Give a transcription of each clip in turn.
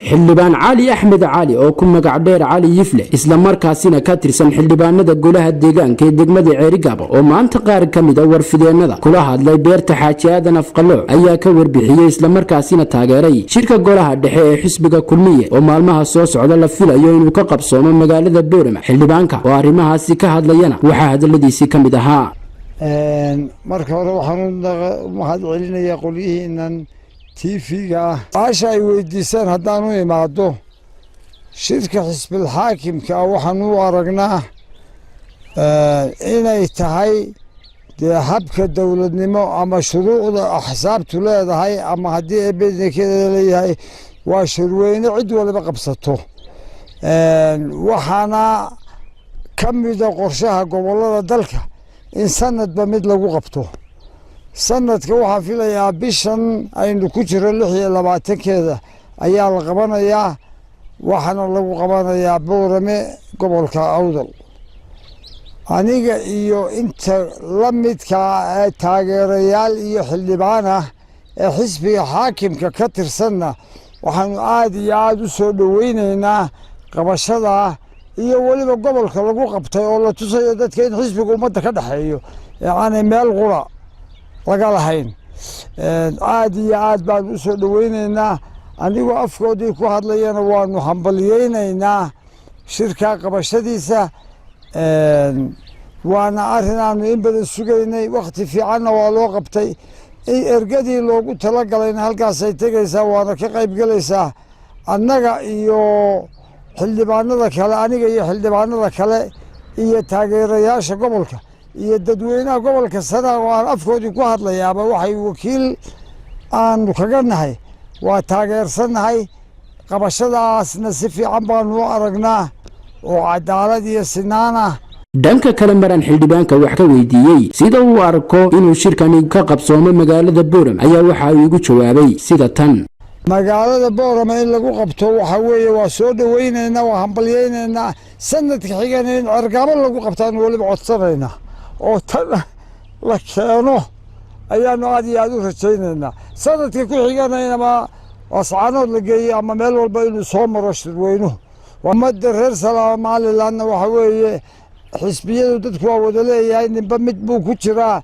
xildhibaan cali axmed cali oo ku magac dheer cali yifle isla markaasina ka tirsan xildhibaanada golaha deegaanka ee degmada Ceerigaabo oo maanta qaar ka mid ah warfideenada kula hadlay beerta Xaaji Aadan Afqalooc ayaa ka warbixiyay isla markaasina taageeray shirka golaha dhexe ee xisbiga kulmiye oo maalmaha soo socda la filayo inuu ka qabsoomo magaalada Boorama. xildhibaanka oo arrimahaasi ka hadlayana waxa hadaladiisi ka mid ahaa marka hore waxaan mahad celinayaa qolyihiinan TV-ga aasha ay weydiisaan haddaan u imaado shirka xisbil xaakimka waxaan u aragnaa inay tahay habka dowladnimo ama shuruucda axsaabtu leedahay ama haddii ebedekeeda leeyahay waa shirweyne cid waliba qabsato waxaana ka mida qorshaha gobolada dalka in sanadba mid lagu qabto. sanadka waxaa filayaa bishan aynu ku jiro 26keeda ayaa la qabanayaa waxaana lagu qabanayaa Boorame gobolka Awdal. aniga iyo inta la midka taageerayaal iyo xildhibaan ah ee xisbiga xaakimka ka tirsanna waxaanu aad iyo aad u soo dhaweynaynaa qabashada iyo waliba gobolka lagu qabtay oo la tusayo dadka in xisbiga ummadda ka dhaxeeyo yaani meel qura laga lahayn. aad iyo aad baan u soo dhaweynaynaa anigoo afkoodii ku hadlayana waanu hambaliyeynaynaa shirka qabashadiisa waana arrin aanu in badan sugaynay waqti fiicanna waa loo qabtay ergadii loogu talagalayna halkaasay tegaysaa waana ka qayb galaysaa annaga iyo xildhibaanada kale aniga iyo xildhibaanada kale iyo taageerayaasha gobolka iyo dadweynaha gobolka Sanaag oo aan afkoodii ku hadlayaaba waxay wakiil aanu kaga nahay waa taageersanahay qabashadaasna si fiican baanu u aragnaa oo cadaalad iyo sinaan ah. dhanka kale maran xildhibaanka wax ka weydiiyay sida uu arko inuu shirkani ka qabsoomo magaalada Boorama ayaa waxa uu ugu jawaabay sida tan: magaalada Boorama in lagu qabto waxa weeye waa soo dhaweynaynaa waa hambalyeynayna sanadka xigana in Ceerigaabo lagu qabtaan waliba codsanayna oo tan la keeno ayaanu aad iyo aad u rajaynaynaa sanadka ku xigana inama wascaanood la geeyo ama meel walba inuu soo maro shirweynuhu ummadda reer Soomaaliland waxa weeye xisbiyadu dadku waa wada leeyahay ninba mid buu ku jiraa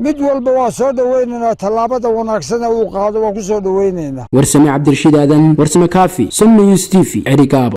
mid walba waa soo dhaweynaynaa tallaabada wanaagsan uu qaado waa ku soo dhaweynaynaa. Warsame Cabdirashiid Aadan Warsame Kaafi Sunna News TV Ceerigaabo.